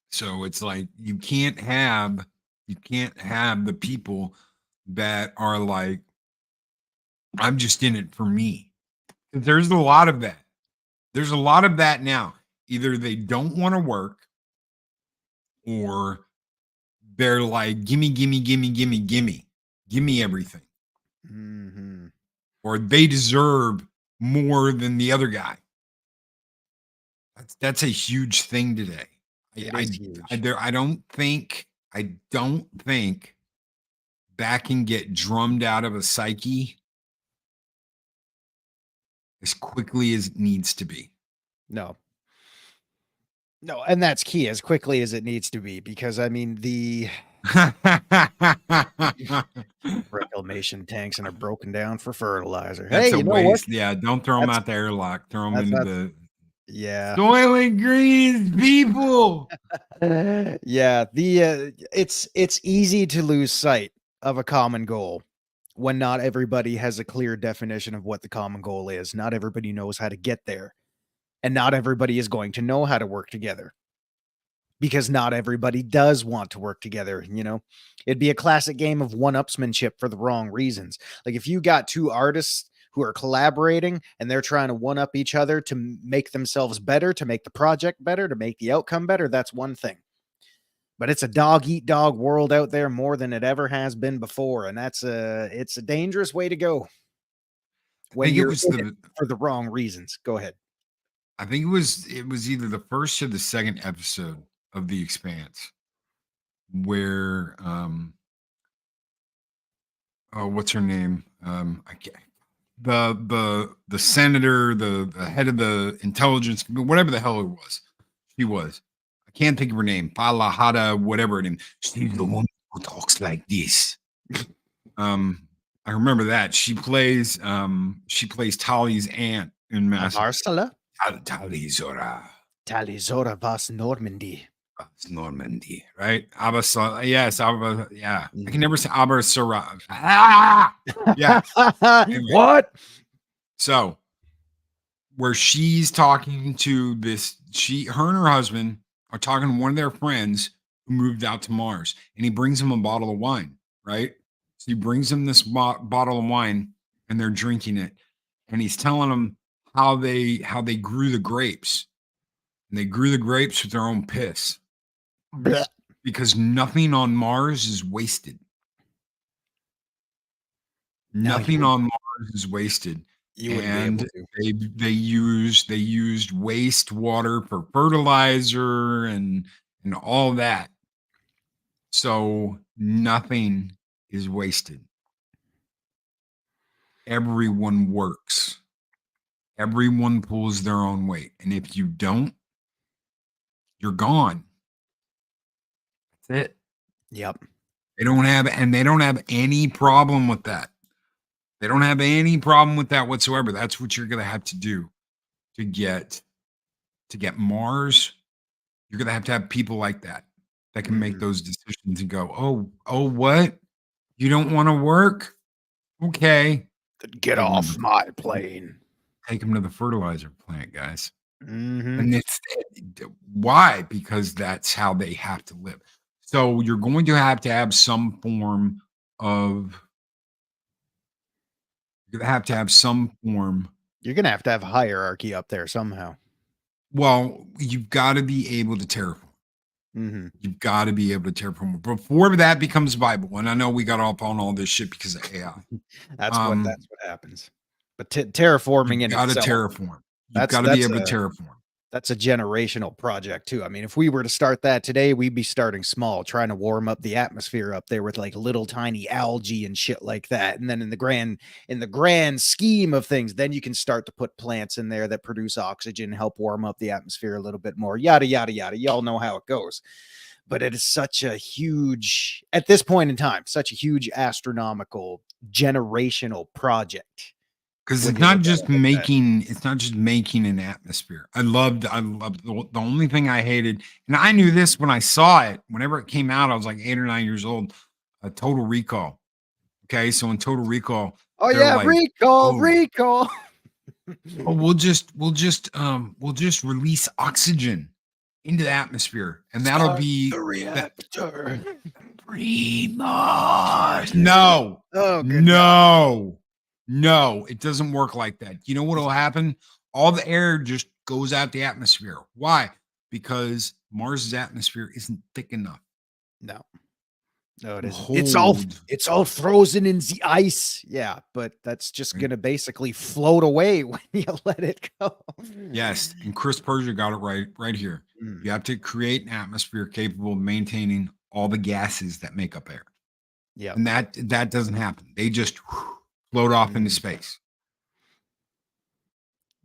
So it's like you can't have the people that are like, I'm just in it for me. There's a lot of that. There's a lot of that now. Either they don't want to work, or they're like, gimme, gimme, gimme, gimme, gimme, gimme everything. Mm-hmm. Or they deserve more than the other guy. That's a huge thing today. It is huge. I don't think that can get drummed out of a psyche as quickly as it needs to be. No, and that's key, as quickly as it needs to be, because I mean the reclamation tanks and are broken down for fertilizer. That's hey, a you know waste. what? Yeah, don't throw them out the airlock. Throw them into the Soylent Greens, people. Yeah, the it's easy to lose sight of a common goal when not everybody has a clear definition of what the common goal is. Not everybody knows how to get there, and not everybody is going to know how to work together, because not everybody does want to work together. You know, it'd be a classic game of one-upsmanship for the wrong reasons. Like if you got two artists who are collaborating and they're trying to one up each other to make themselves better, to make the project better, to make the outcome better, that's one thing. But it's a dog eat dog world out there more than it ever has been before, and it's a dangerous way to go when you're in it for the wrong reasons. Go ahead. I think it was either the first or the second episode of The Expanse where what's her name? I can't, the senator, the head of the intelligence, whatever the hell it was, she was. I can't think of her name. Valhalla, whatever her name. She's the one who talks like this. I remember that. She plays Tali's aunt in Mass. Marsala? Talizora vas Normandy. Normandy, right? Yes, yeah. I can never say Abersara. Yeah. Anyway. What? So, where she's talking to her and her husband are talking to one of their friends who moved out to Mars, and he brings him a bottle of wine, right? So he brings him this bottle of wine, and they're drinking it, and he's telling them how they grew the grapes, and they grew the grapes with their own piss. Blech. Because nothing on Mars is wasted. Nothing on Mars is wasted. And they used wastewater for fertilizer and all that. So nothing is wasted. Everyone works. Everyone pulls their own weight. And if you don't, you're gone. That's it. Yep. They don't have any problem with that. They don't have any problem with that whatsoever. That's what you're going to have to do to get Mars. You're going to have people like that can make those decisions and go, oh, what? You don't want to work? Okay. Get off my plane. Take them to the fertilizer plant, guys. Mm-hmm. And it's why? Because that's how they have to live. So you're going to have some form of. You're going to have some form. You're going to have hierarchy up there somehow. Well, you've got to be able to terraform. Mm-hmm. You've got to be able to terraform before that becomes viable. And I know we got off on all this shit because of AI. That's what happens. But terraforming in itself. You've got to terraform. You've got to be able to terraform. That's a generational project too. I mean, if we were to start that today, we'd be starting small, trying to warm up the atmosphere up there with like little tiny algae and shit like that. And then in the grand scheme of things, then you can start to put plants in there that produce oxygen, help warm up the atmosphere a little bit more, yada, yada, yada. Y'all know how it goes. But it is such a huge, at this point in time, such a huge astronomical generational project. Because it's not just making an atmosphere. I loved the only thing I hated, and I knew this when I saw it, whenever it came out, I was like 8 or 9 years old, Total Recall. Okay, so in Total Recall. Oh yeah, like, recall. Oh, we'll just release oxygen into the atmosphere, and that'll Start be the reactor. no, Oh, good no, no. It doesn't work like that. You know what'll happen? All the air just goes out the atmosphere. Why? Because Mars's atmosphere isn't thick enough. No. No, it to isn't. hold. It's all frozen in the ice. Yeah, but that's just Right. gonna basically float away when you let it go. Yes, and Chris Persia got it right here. Mm. You have to create an atmosphere capable of maintaining all the gases that make up air. Yeah. And that doesn't happen. They just float off into Mm. space.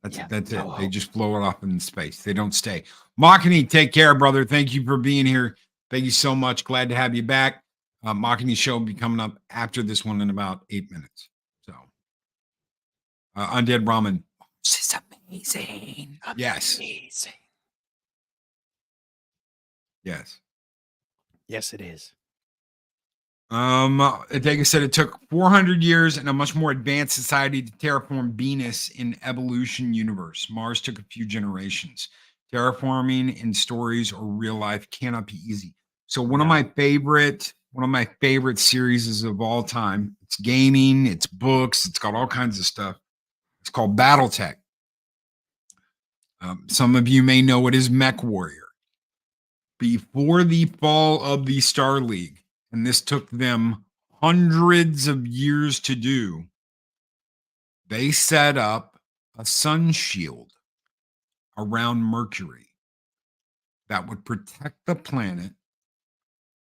That's Yeah. it. Oh. They just float off into space. They don't stay. Makani, take care, brother. Thank you for being here. Thank you so much. Glad to have you back. Makani's show will be coming up after this one in about 8 minutes. So, Undead Ramen. This is amazing. Yes. Amazing. Yes. Yes, it is. Adega said it took 400 years and a much more advanced society to terraform Venus in evolution universe. Mars took a few generations. Terraforming in stories or real life cannot be easy. So one of my favorite series of all time. It's gaming, it's books, it's got all kinds of stuff. It's called BattleTech. Some of you may know it as Mech Warrior. Before the fall of the Star League, and this took them hundreds of years to do, they set up a sun shield around Mercury that would protect the planet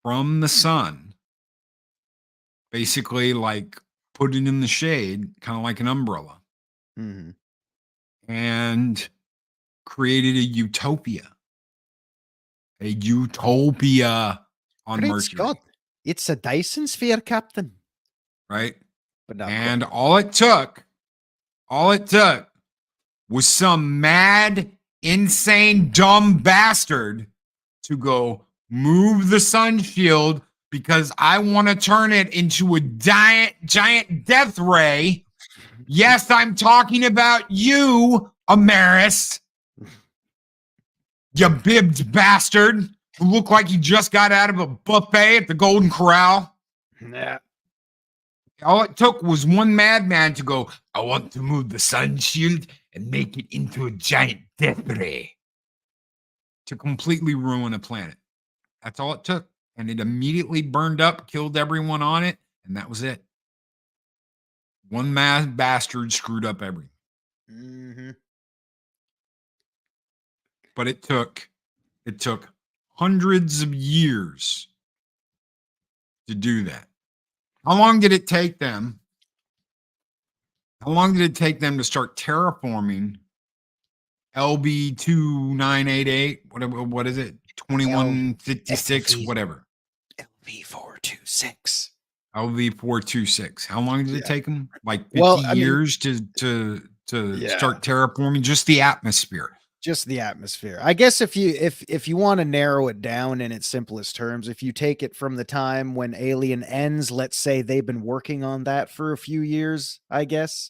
from the sun, basically like put it in the shade, kind of like an umbrella, and created a utopia. A utopia on Great Mercury. Scott. It's a Dyson sphere, Captain. Right? But not And quite. all it took was some mad, insane, dumb bastard to go move the sun shield because I want to turn it into a giant death ray. Yes, I'm talking about you, Amaris. You bibbed bastard who looked like he just got out of a buffet at the Golden Corral. Nah. All it took was one madman to go, I want to move the sun shield and make it into a giant death ray to completely ruin a planet. That's all it took. And it immediately burned up, killed everyone on it, and that was it. One mad bastard screwed up everything. Mm-hmm. But it took hundreds of years to do that. How long did it take them? How long did it take them to start terraforming LB2988? What is it? 2156, whatever. LV426. LV426. How long did it take them? Like 50 years to start terraforming just the atmosphere. Just the atmosphere. I guess if you want to narrow it down in its simplest terms, if you take it from the time when Alien ends, let's say they've been working on that for a few years, I guess.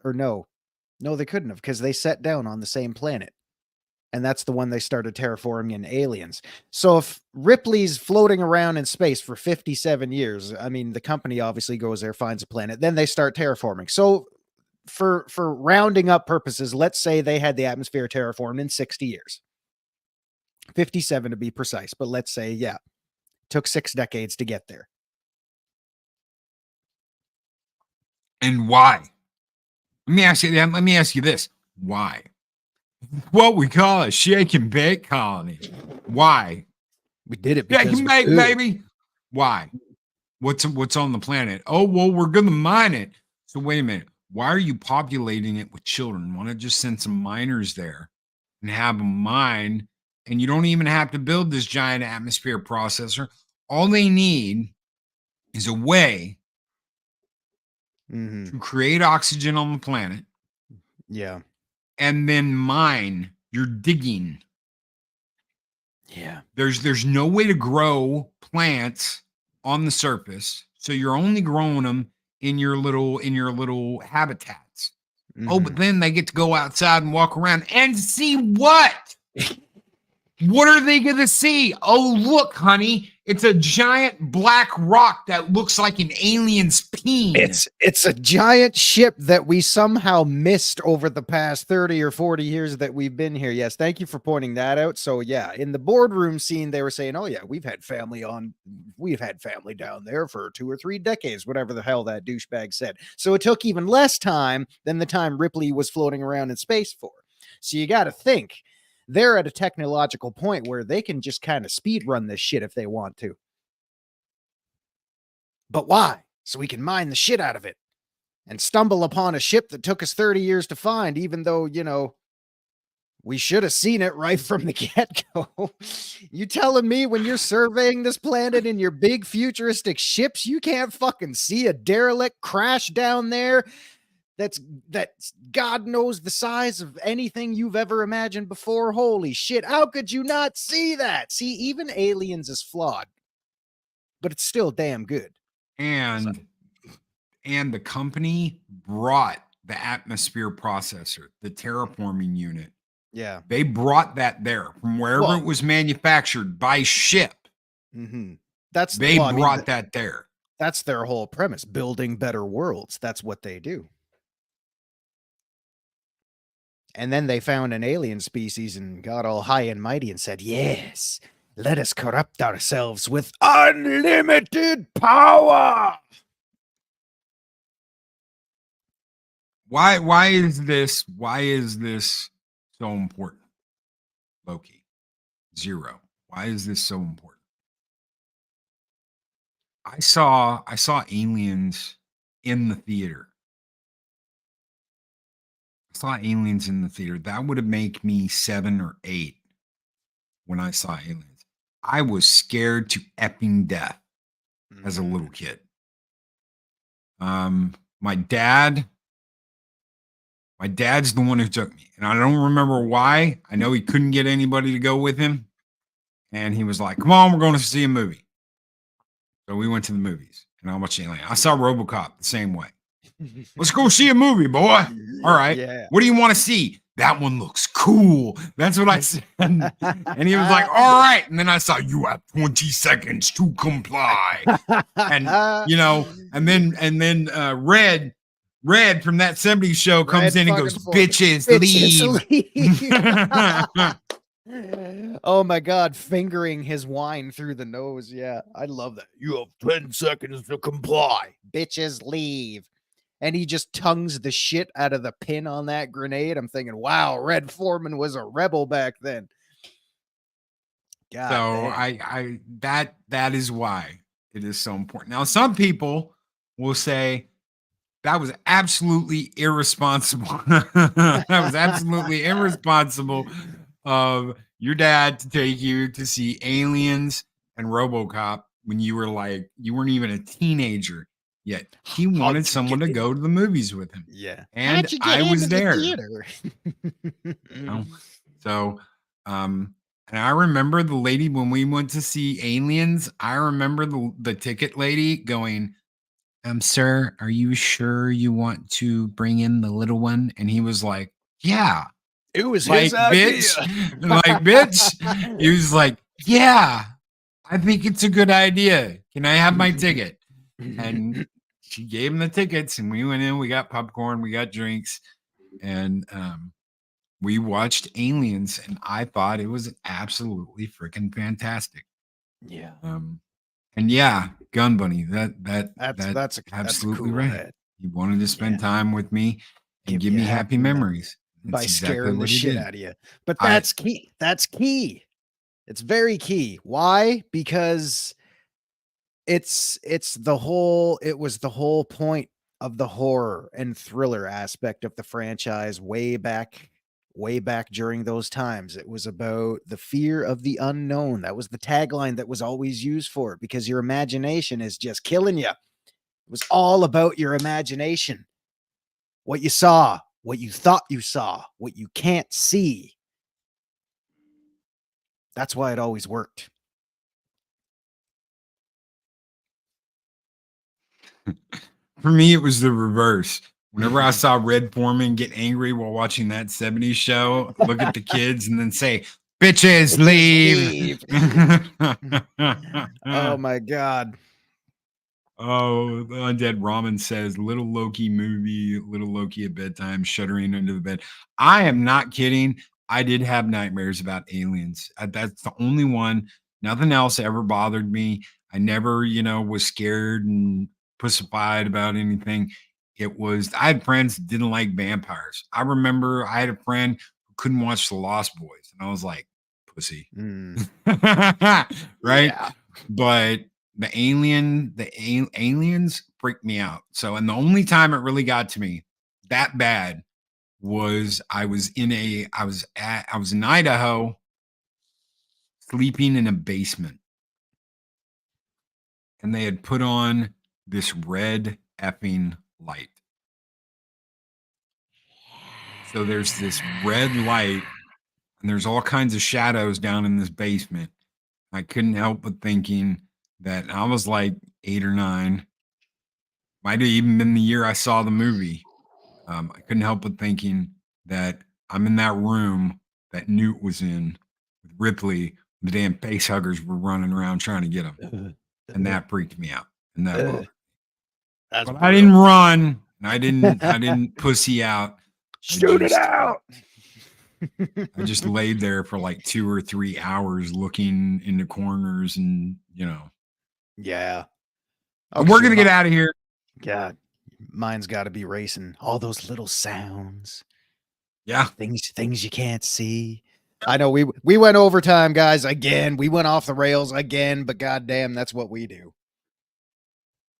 Or no, they couldn't have, because they set down on the same planet. And that's the one they started terraforming in Aliens. So if Ripley's floating around in space for 57 years, I mean, the company obviously goes there, finds a planet, then they start terraforming. So for rounding up purposes, let's say they had the atmosphere terraformed in 60 years. 57 to be precise, but let's say, yeah, took 6 decades to get there. And why? Let me ask you this. Why? What we call a shake and bake colony. Why? We did it because because shake and bake, baby. Why? What's on the planet? Oh, well, we're gonna mine it. So wait a minute. Why are you populating it with children? Why not just send some miners there and have them mine? And you don't even have to build this giant atmosphere processor. All they need is a way to create oxygen on the planet. Yeah. And then mine. You're digging. Yeah. There's no way to grow plants on the surface. So you're only growing them in your little habitats. Oh, but then they get to go outside and walk around and see what? What are they going to see? Oh, look, honey. It's a giant black rock that looks like an alien's peen. It's a giant ship that we somehow missed over the past 30 or 40 years that we've been here. Yes, thank you for pointing that out. So yeah, in the boardroom scene, they were saying, oh yeah, we've had family down there for 2 or 3 decades, whatever the hell that douchebag said. So it took even less time than the time Ripley was floating around in space for. So you got to think. They're at a technological point where they can just kind of speed run this shit if they want to. But why? So we can mine the shit out of it and stumble upon a ship that took us 30 years to find, even though, we should have seen it right from the get-go. You telling me when you're surveying this planet in your big futuristic ships, you can't fucking see a derelict crash down there that's God knows the size of anything you've ever imagined before? Holy shit. How could you not see that? See, even Aliens is flawed, but it's still damn good. And the company brought the atmosphere processor, the terraforming unit. Yeah. They brought that there from wherever it was manufactured by ship. Mm-hmm. They brought that there. That's their whole premise, building better worlds. That's what they do. And then they found an alien species and got all high and mighty and said, yes, let us corrupt ourselves with unlimited power. Why is this so important? Loki. Zero. Why is this so important? I saw Aliens in the theater. That would have made me 7 or 8 when I saw Aliens. I was scared to epping death as a little kid. My dad's the one who took me, and I don't remember why. I know he couldn't get anybody to go with him, and he was like, "Come on, we're going to see a movie." So we went to the movies, and I watched Alien. I saw RoboCop the same way. Let's go see a movie, boy. All right. Yeah. What do you want to see? That one looks cool. That's what I said. And he was like, all right. And then I saw, you have 20 seconds to comply. And and then Red from that 70s show comes in and goes, bitches leave. Oh my God, fingering his wine through the nose. Yeah, I love that. You have 10 seconds to comply. Bitches leave. And he just tongues the shit out of the pin on that grenade. I'm thinking, wow, Red Foreman was a rebel back then. God so that is why it is so important. Now, some people will say that was absolutely irresponsible. That was absolutely irresponsible of your dad to take you to see Aliens and RoboCop when you weren't even a teenager yet. He wanted someone to go to the movies with him. Yeah. And I was there. And I remember the lady when we went to see Aliens, I remember the ticket lady going, sir, are you sure you want to bring in the little one? And he was like, yeah. It was like, his idea. bitch. He was like, yeah, I think it's a good idea. Can I have my ticket? And she gave him the tickets, and we went in. We got popcorn, we got drinks, and we watched Aliens, and I thought it was absolutely freaking fantastic. Yeah. And yeah, Gun Bunny, that's absolutely cool right. head. He wanted to spend time with me and give me happy memories by scaring the shit out of you. But that's key. That's key. It's very key. Why? Because it was the whole point of the horror and thriller aspect of the franchise way back during those times. It was about the fear of the unknown. That was the tagline that was always used for it, because your imagination is just killing you. It was all about your imagination. What you saw, what you thought you saw, what you can't see. That's why it always worked. For me, it was the reverse. Whenever I saw Red Foreman get angry while watching that 70s show, look at the kids and then say, bitches, leave. Oh my God. Oh, the Undead Ramen says, little Loki movie, little Loki at bedtime, shuddering under the bed. I am not kidding. I did have nightmares about aliens. That's the only one. Nothing else ever bothered me. I never, was scared and pussified about anything. I had friends that didn't like vampires. I remember I had a friend who couldn't watch The Lost Boys. And I was like, pussy. Right? Yeah. But the aliens freaked me out. So, and the only time it really got to me that bad was I was in Idaho sleeping in a basement, and they had put on this red effing light. So there's this red light, and there's all kinds of shadows down in this basement. I couldn't help but thinking that I was like 8 or 9. Might have even been the year I saw the movie. I couldn't help but thinking that I'm in that room that Newt was in with Ripley. The damn face huggers were running around trying to get him, and that freaked me out. And that, but I didn't run. And I didn't pussy out. Shoot it out. I just laid there for like 2 or 3 hours looking into corners and, Yeah. But we're going to get out of here. God, mine's got to be racing. All those little sounds. Yeah. Things you can't see. I know we went overtime, guys, again. We went off the rails again, but goddamn, that's what we do.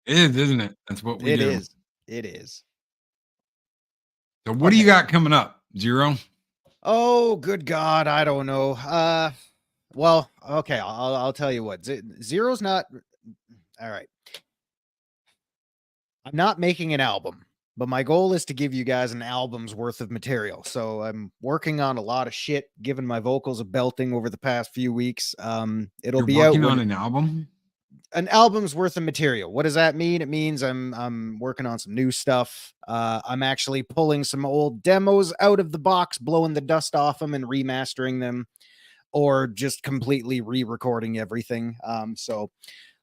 It is, isn't it? That's what we do. It is. So what do you got coming up, Zero? Oh, good God. I don't know. Well, okay. I'll tell you what. Zero's not. All right. I'm not making an album, but my goal is to give you guys an album's worth of material. So I'm working on a lot of shit, giving my vocals a belting over the past few weeks. It'll be out on an album. An album's worth of material. What does that mean? It means I'm working on some new stuff. I'm actually pulling some old demos out of the box, blowing the dust off them and remastering them, or just completely re-recording everything. So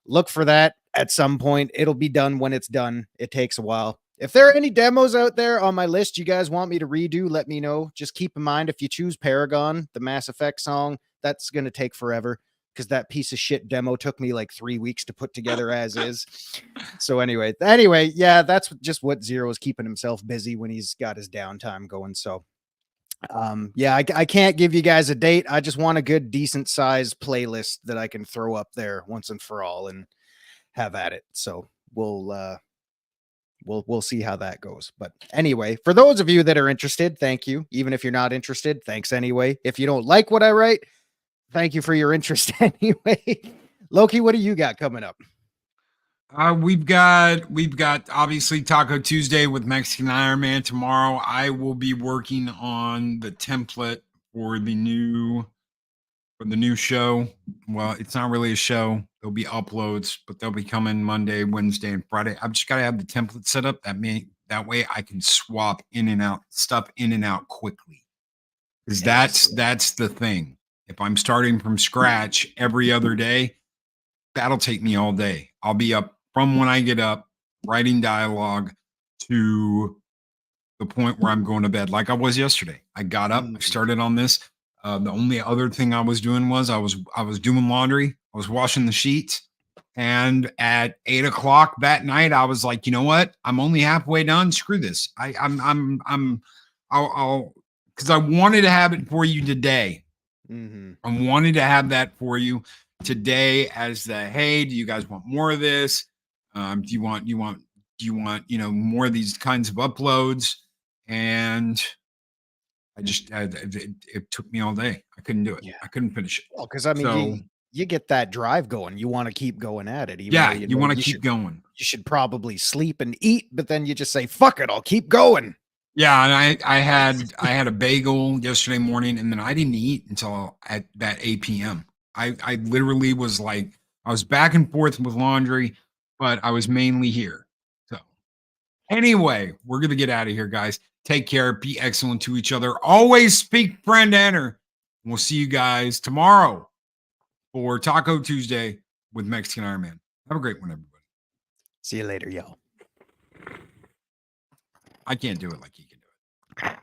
look for that at some point. It'll be done when it's done. It takes a while. If there are any demos out there on my list you guys want me to redo, let me know. Just keep in mind, if you choose Paragon, the Mass Effect song, that's going to take forever, because that piece of shit demo took me like 3 weeks to put together as is. So anyway, yeah, that's just what Zero is keeping himself busy when he's got his downtime going. So yeah, I can't give you guys a date. I just want a good, decent size playlist that I can throw up there once and for all and have at it. So we'll see how that goes. But anyway, for those of you that are interested, thank you. Even if you're not interested, thanks anyway. If you don't like what I write, thank you for your interest anyway. Loki, what do you got coming up? We've got obviously Taco Tuesday with Mexican Iron Man tomorrow. I will be working on the template for the new show. Well, it's not really a show. There'll be uploads, but they'll be coming Monday, Wednesday, and Friday. I've just got to have the template set up. That way I can swap in and out quickly. Because that's the thing. If I'm starting from scratch every other day, that'll take me all day. I'll be up from when I get up, writing dialogue to the point where I'm going to bed, like I was yesterday. I got up, I started on this. The only other thing I was doing was I was doing laundry. I was washing the sheets. And at 8 o'clock that night, I was like, you know what? I'm only halfway done. Screw this. I'll because I wanted to have it for you today. I wanted to have that for you today as the, hey, do you guys want more of this? Do you want more of these kinds of uploads? And it took me all day. I couldn't do it. Yeah. I couldn't finish it. Well, because I mean, you get that drive going. You want to keep going at it. Even yeah, you want to keep going. You should probably sleep and eat, but then you just say, fuck it, I'll keep going. Yeah, and I had a bagel yesterday morning, and then I didn't eat until at that 8 p.m. I literally was like, I was back and forth with laundry, but I was mainly here. So Anyway, we're going to get out of here, guys. Take care. Be excellent to each other. Always speak, friend, enter. We'll see you guys tomorrow for Taco Tuesday with Mexican Iron Man. Have a great one, everybody. See you later, y'all. I can't do it like he can do it.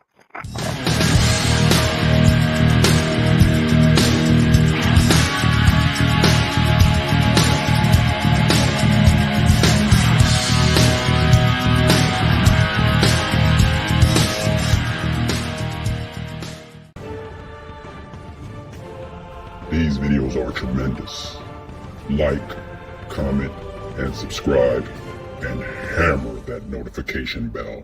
These videos are tremendous. Like, comment, and subscribe, and hammer that notification bell.